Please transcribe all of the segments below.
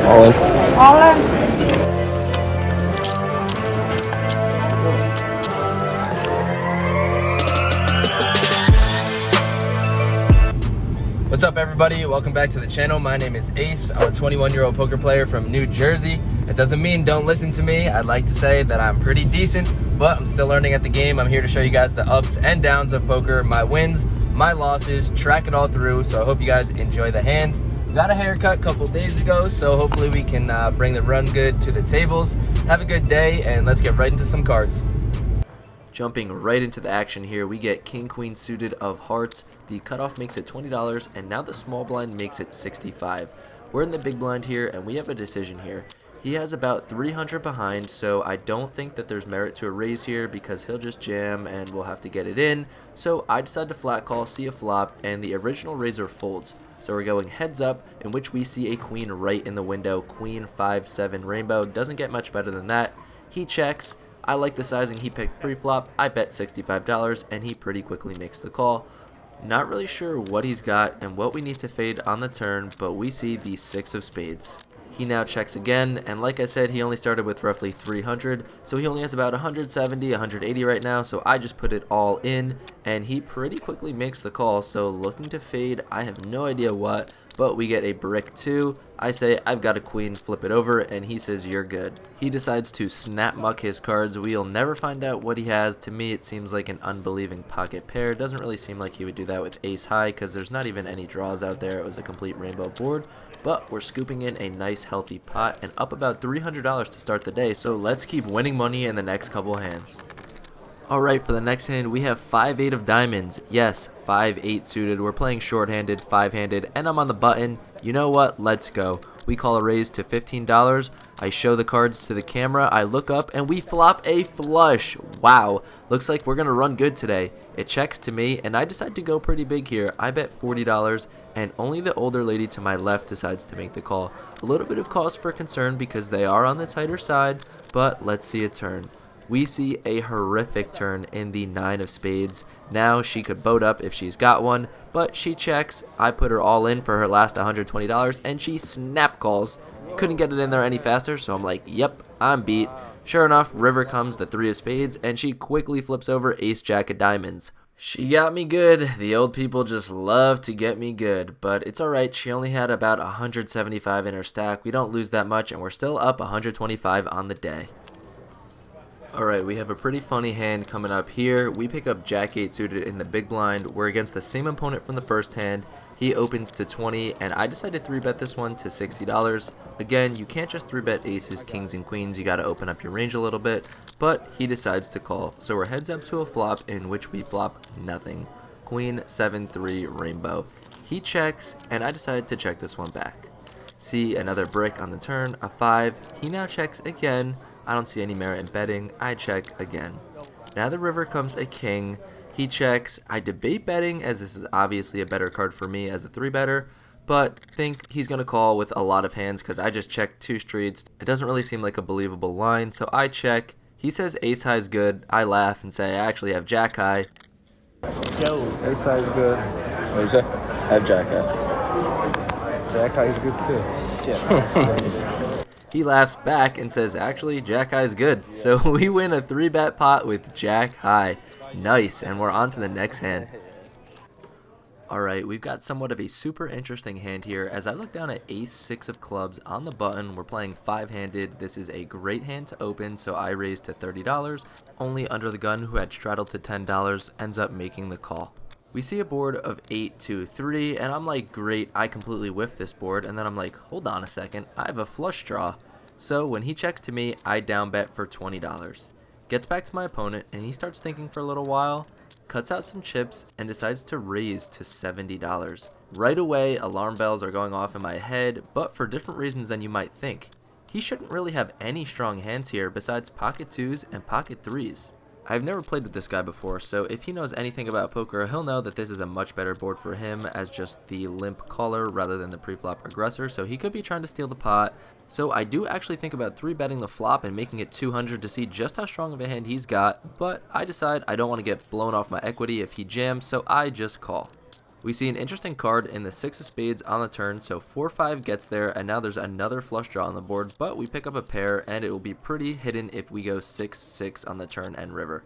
All in. All in. What's up, everybody? Welcome back to the channel. My name is Ace. I'm a 21-year-old poker player from New Jersey. It doesn't mean don't listen to me. I'd like to say that I'm pretty decent, but I'm still learning at the game. I'm here to show you guys the ups and downs of poker, my wins, my losses, track it all through. So I hope you guys enjoy the hands. Got a haircut a couple days ago, so hopefully we can bring the run good to the tables. Have a good day, and let's get right into some cards. Jumping right into the action here, we get King Queen suited of hearts. The cutoff makes it $20, and now the small blind makes it $65. We're in the big blind here, and we have a decision here. He has about 300 behind, so I don't think that there's merit to a raise here because he'll just jam and we'll have to get it in. So I decide to flat call, see a flop, and the original raiser folds. So we're going heads up, in which we see a queen right in the window. Queen 5-7 rainbow, doesn't get much better than that. He checks. I like the sizing he picked pre-flop. I bet $65, and he pretty quickly makes the call. Not really sure what he's got and what we need to fade on the turn, but we see the 6 of spades. He now checks again, and like I said, he only started with roughly 300, so he only has about 170, 180 right now, so I just put it all in, and he pretty quickly makes the call. So looking to fade, I have no idea what, but we get a brick 2. I say, I've got a queen, flip it over, and he says, you're good. He decides to snap muck his cards. We'll never find out what he has. To me, it seems like an unbelieving pocket pair. Doesn't really seem like he would do that with ace high because there's not even any draws out there. It was a complete rainbow board, but we're scooping in a nice healthy pot and up about $300 to start the day, so let's keep winning money in the next couple hands. Alright, for the next hand, we have 5-8 of diamonds. Yes, 5-8 suited. We're playing short-handed, 5-handed, and I'm on the button. You know what? Let's go. We call a raise to $15. I show the cards to the camera. I look up, and we flop a flush. Wow. Looks like we're going to run good today. It checks to me, and I decide to go pretty big here. I bet $40, and only the older lady to my left decides to make the call. A little bit of cause for concern because they are on the tighter side, but let's see a turn. We see a horrific turn in the 9 of spades. Now she could boat up if she's got one, but she checks. I put her all in for her last $120, and she snap calls. Couldn't get it in there any faster, so I'm like, yep, I'm beat. Sure enough, river comes the 3 of spades, and she quickly flips over ace jack of diamonds. She got me good. The old people just love to get me good, but it's alright. She only had about 175 in her stack. We don't lose that much, and we're still up 125 on the day. Alright, we have a pretty funny hand coming up here. We pick up Jack 8 suited in the big blind. We're against the same opponent from the first hand. He opens to 20, and I decided to 3-bet this one to $60. Again, you can't just 3-bet aces, kings, and queens. You got to open up your range a little bit, but he decides to call. So we're heads up to a flop in which we flop nothing. Queen 7-3 rainbow. He checks, and I decided to check this one back. See another brick on the turn, a 5. He now checks again. I don't see any merit in betting. I check again. Now the river comes a king. He checks. I debate betting as this is obviously a better card for me as a 3-better, but think he's going to call with a lot of hands because I just checked 2 streets. It doesn't really seem like a believable line, so I check. He says ace high is good. I laugh and say I actually have jack high. Yo, ace high is good. What did you say? I have jack high. Jack high is good too. Yeah. He laughs back and says, actually, jack high is good. So we win a 3-bet pot with jack high. Nice, and we're on to the next hand. Alright, we've got somewhat of a super interesting hand here. As I look down at ace 6 of clubs on the button, we're playing 5-handed. This is a great hand to open, so I raise to $30. Only under the gun, who had straddled to $10, ends up making the call. We see a board of 8-2-3, and I'm like, great, I completely whiffed this board, and then I'm like, hold on a second, I have a flush draw. So when he checks to me, I down bet for $20. Gets back to my opponent, and he starts thinking for a little while, cuts out some chips, and decides to raise to $70. Right away, alarm bells are going off in my head, but for different reasons than you might think. He shouldn't really have any strong hands here besides pocket 2s and pocket 3s. I've never played with this guy before, so if he knows anything about poker, he'll know that this is a much better board for him as just the limp caller rather than the pre-flop aggressor, so he could be trying to steal the pot. So I do actually think about 3-betting the flop and making it 200 to see just how strong of a hand he's got, but I decide I don't want to get blown off my equity if he jams, so I just call. We see an interesting card in the 6 of spades on the turn, so 4-5 gets there, and now there's another flush draw on the board, but we pick up a pair, and it will be pretty hidden if we go 6-6 on the turn and river.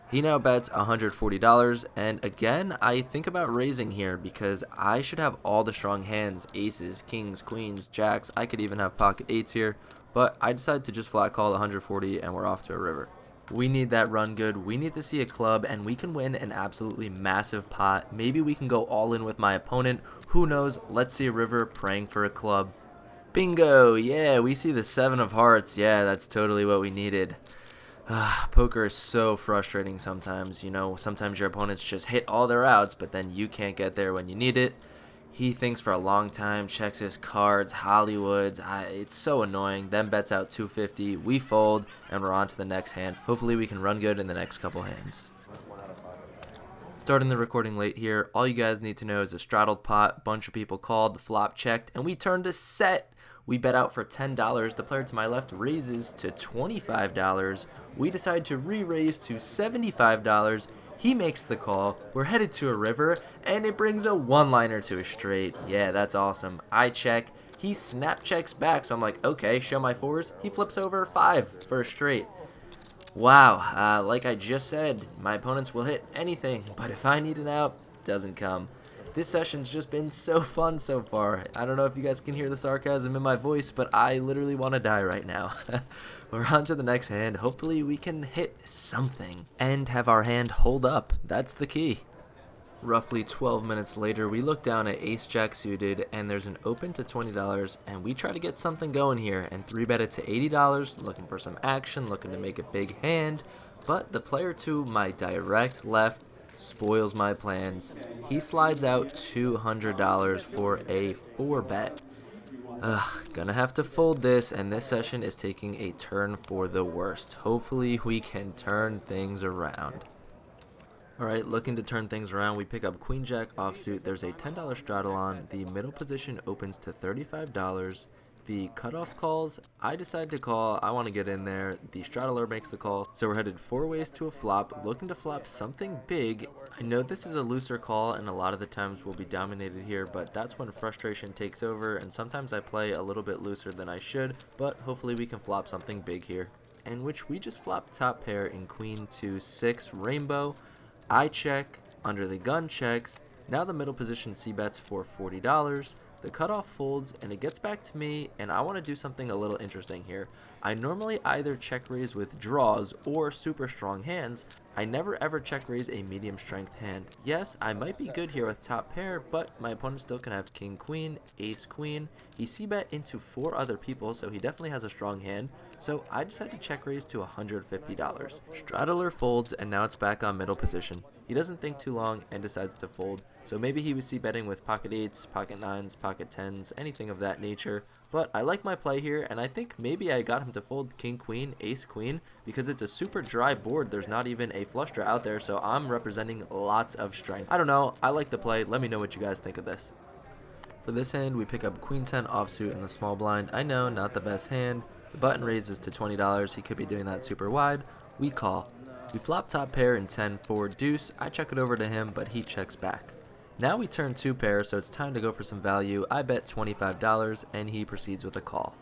He now bets $140, and again, I think about raising here because I should have all the strong hands, aces, kings, queens, jacks. I could even have pocket eights here, but I decided to just flat call 140 and we're off to a river. We need that run good. We need to see a club, and we can win an absolutely massive pot. Maybe we can go all in with my opponent. Who knows? Let's see a river, praying for a club. Bingo! Yeah, we see the 7 of hearts. Yeah, that's totally what we needed. Poker is so frustrating sometimes. You know, sometimes your opponents just hit all their outs, but then you can't get there when you need it. He thinks for a long time, checks his cards, Hollywoods. It's so annoying. Then bets out 250. We fold, and we're on to the next hand. Hopefully we can run good in the next couple hands. Starting the recording late here, all you guys need to know is a straddled pot. Bunch of people called, the flop checked, and we turned a set. We bet out for $10. The player to my left raises to $25. We decide to re-raise to $75. He makes the call. We're headed to a river, and it brings a one-liner to a straight. Yeah, that's awesome. I check. He snap checks back, so I'm like, okay, show my 4s. He flips over 5 for a straight. Wow, like I just said, my opponents will hit anything, but if I need an out, it doesn't come. This session's just been so fun so far. I don't know if you guys can hear the sarcasm in my voice, but I literally want to die right now. We're on to the next hand. Hopefully we can hit something and have our hand hold up. That's the key. Roughly 12 minutes later, we look down at ace-jack suited, and there's an open to $20, and we try to get something going here and 3-bet it to $80, looking for some action, looking to make a big hand, but the player to my direct left spoils my plans. He slides out $200 for a 4-bet. Gonna have to fold this, and this session is taking a turn for the worst. Hopefully we can turn things around. Alright, looking to turn things around, we pick up queen jack offsuit. There's a $10 straddle on. The middle position opens to $35. The cutoff calls. I decide to call. I want to get in there. The straddler makes the call. So we're headed 4 ways to a flop, looking to flop something big. I know this is a looser call, and a lot of the times we'll be dominated here, but that's when frustration takes over, and sometimes I play a little bit looser than I should, but hopefully we can flop something big here. In which we just flop top pair in queen to 6 rainbow. I check, under the gun checks. Now the middle position c-bets for $40. The cutoff folds, and it gets back to me, and I want to do something a little interesting here. I normally either check raise with draws or super strong hands. I never ever check raise a medium strength hand. Yes, I might be good here with top pair, but my opponent still can have king queen, ace queen. He c-bet into 4 other people, so he definitely has a strong hand. So I decided to check raise to $150. Straddler folds, and now it's back on middle position. He doesn't think too long and decides to fold. So maybe he was c-betting with pocket 8s, pocket 9s, pocket 10s, anything of that nature. But I like my play here, and I think maybe I got him to fold king queen, ace queen, because it's a super dry board. There's not even a flush draw out there, so I'm representing lots of strength. I don't know. I like the play. Let me know what you guys think of this. For this hand, we pick up queen 10 offsuit in the small blind. I know, not the best hand. The button raises to $20. He could be doing that super wide. We call. We flop top pair in 10-4 deuce. I check it over to him, but he checks back. Now we turn 2 pair, so it's time to go for some value. I bet $25, and he proceeds with a call.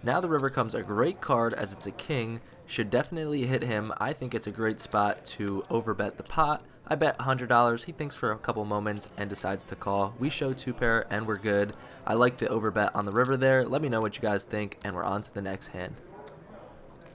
Now the river comes a great card as it's a king. Should definitely hit him. I think it's a great spot to overbet the pot. I bet $100. He thinks for a couple moments and decides to call. We show 2 pair, and we're good. I like the overbet on the river there. Let me know what you guys think, and we're on to the next hand.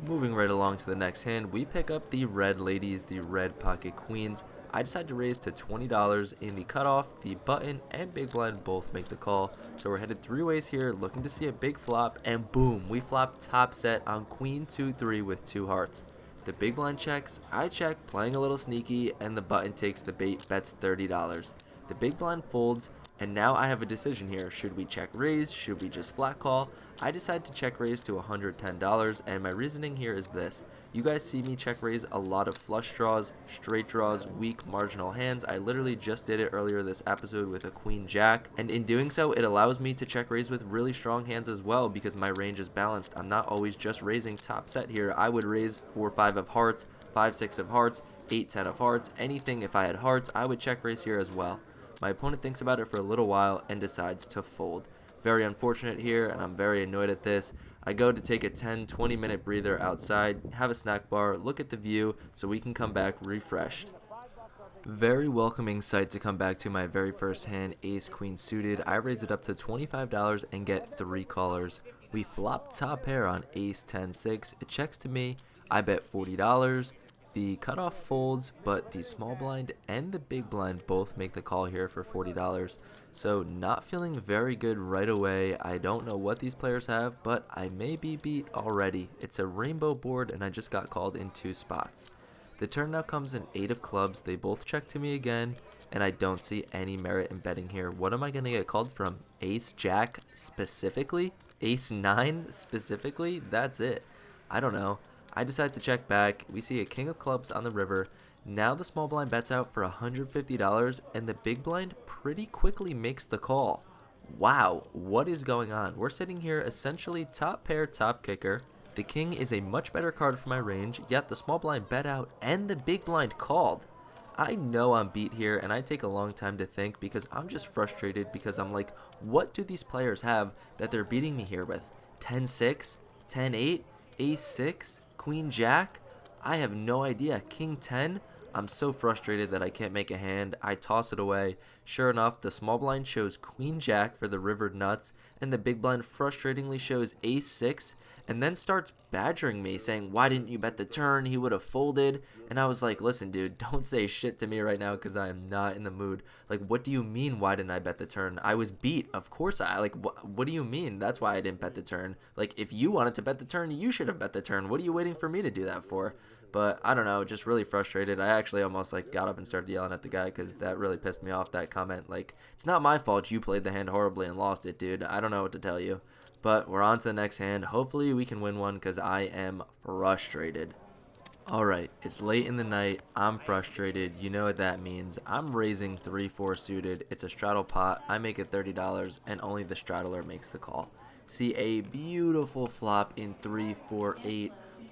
Moving right along to the next hand, we pick up the red ladies, the red pocket queens. I decide to raise to $20 in the cutoff. The button and big blind both make the call. So we're headed 3 ways here, looking to see a big flop, and boom, we flop top set on queen 2-3 with 2 hearts. The big blind checks, I check, playing a little sneaky, and the button takes the bait, bets $30. The big blind folds, and now I have a decision here. Should we check raise? Should we just flat call? I decide to check raise to $110, and my reasoning here is this. You guys see me check raise a lot of flush draws, straight draws, weak marginal hands. I literally just did it earlier this episode with a queen jack, and in doing so, it allows me to check raise with really strong hands as well because my range is balanced. I'm not always just raising top set here. I would raise 4-5 of hearts, 5-6 of hearts, 8-10 of hearts, anything. If I had hearts, I would check raise here as well. My opponent thinks about it for a little while and decides to fold. Very unfortunate here, and I'm very annoyed at this. I go to take a 10-20 minute breather outside, have a snack bar, look at the view so we can come back refreshed. Very welcoming sight to come back to my very first hand, ace queen suited. I raise it up to $25 and get 3 callers. We flop top pair on ace 10-6. It checks to me. I bet $40. The cutoff folds, but the small blind and the big blind both make the call here for $40. So not feeling very good right away. I don't know what these players have, but I may be beat already. It's a rainbow board and I just got called in 2 spots. The turn now comes in 8 of clubs. They both check to me again, and I don't see any merit in betting here. What am I going to get called from? Ace Jack specifically? Ace 9 specifically? That's it. I don't know. I decide to check back. We see a king of clubs on the river. Now the small blind bets out for $150, and the big blind pretty quickly makes the call. Wow, what is going on? We're sitting here essentially top pair, top kicker. The king is a much better card for my range, yet the small blind bet out and the big blind called. I know I'm beat here, and I take a long time to think because I'm just frustrated because I'm like, what do these players have that they're beating me here with? 10-6, 10-8, ace-6, queen jack? I have no idea. King 10? I'm so frustrated that I can't make a hand. I toss it away. Sure enough, the small blind shows queen jack for the river nuts, and the big blind frustratingly shows ace 6, and then starts badgering me, saying, why didn't you bet the turn? He would have folded. And I was like, listen, dude, don't say shit to me right now because I am not in the mood. Like, what do you mean, why didn't I bet the turn? I was beat. Of course what do you mean? That's why I didn't bet the turn. Like, if you wanted to bet the turn, you should have bet the turn. What are you waiting for me to do that for? But I don't know, just really frustrated. I actually almost got up and started yelling at the guy because that really pissed me off, that comment. Like, it's not my fault you played the hand horribly and lost it, dude. I don't know what to tell you. But we're on to the next hand. Hopefully we can win one because I am frustrated. Alright, it's late in the night. I'm frustrated. You know what that means. I'm raising 3-4 suited. It's a straddle pot. I make it $30 and only the straddler makes the call. See a beautiful flop in 3-4-8.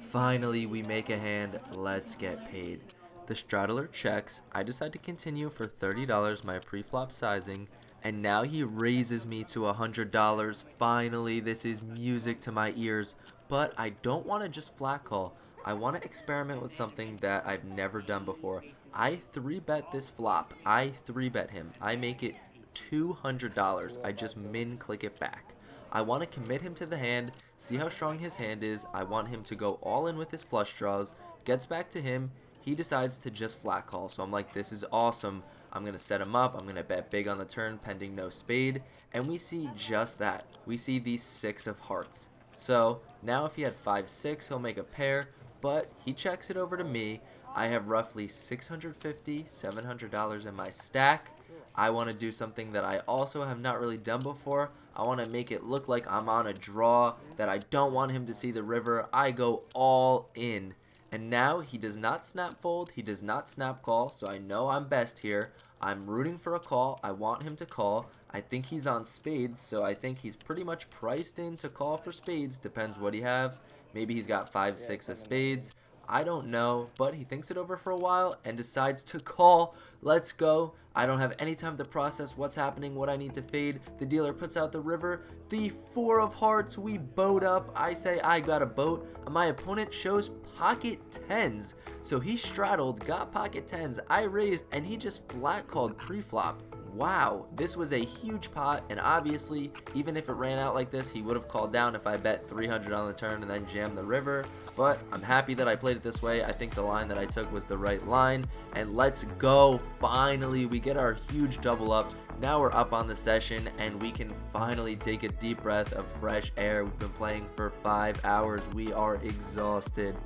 Finally, we make a hand. Let's get paid. The straddler checks. I decide to continue for $30 my pre-flop sizing. And now he raises me to $100. Finally, this is music to my ears. But I don't want to just flat call. I want to experiment with something that I've never done before. I 3-bet this flop. I 3-bet him. I make it $200. I just min click it back. I want to commit him to the hand, see how strong his hand is. I want him to go all in with his flush draws. Gets back to him. He decides to just flat call. So I'm like, this is awesome. I'm going to set him up. I'm going to bet big on the turn pending no spade. And we see just that. We see the 6 of hearts. So now if he had 5-6, he'll make a pair. But he checks it over to me. I have roughly $650, $700 in my stack. I want to do something that I also have not really done before. I want to make it look like I'm on a draw, that I don't want him to see the river. I go all in. And now he does not snap fold, he does not snap call, so I know I'm best here. I'm rooting for a call. I want him to call. I think he's on spades, so I think he's pretty much priced in to call for spades. Depends what he has. Maybe he's got 5-6 of spades. I don't know, but he thinks it over for a while and decides to call. Let's go. I don't have any time to process what's happening, what I need to fade. The dealer puts out the river. The 4 of hearts, we boat up. I say I got a boat. My opponent shows pocket 10s. So he straddled, got pocket 10s. I raised, and he just flat called pre-flop. Wow, this was a huge pot, and obviously, even if it ran out like this, he would have called down if I bet 300 on the turn and then jammed the river. But I'm happy that I played it this way. I think the line that I took was the right line, and let's go. Finally, we get our huge double up. Now we're up on the session, and we can finally take a deep breath of fresh air. We've been playing for 5 hours. We are exhausted.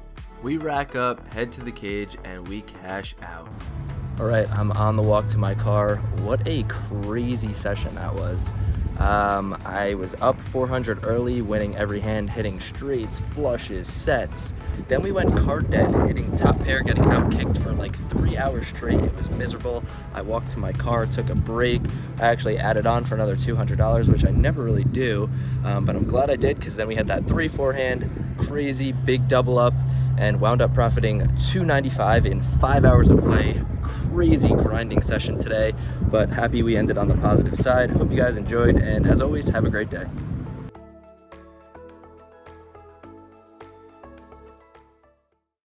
We rack up, head to the cage, and we cash out. All right, I'm on the walk to my car. What a crazy session that was. I was up 400 early, winning every hand, hitting straights, flushes, sets. Then we went card dead, hitting top pair, getting outkicked for like 3 hours straight. It was miserable. I walked to my car, took a break. I actually added on for another $200, which I never really do, but I'm glad I did because then we had that 3-4 hand, crazy big double up. and wound up profiting $295 in 5 hours of play. Crazy grinding session today, but happy we ended on the positive side. Hope you guys enjoyed, and as always, have a great day.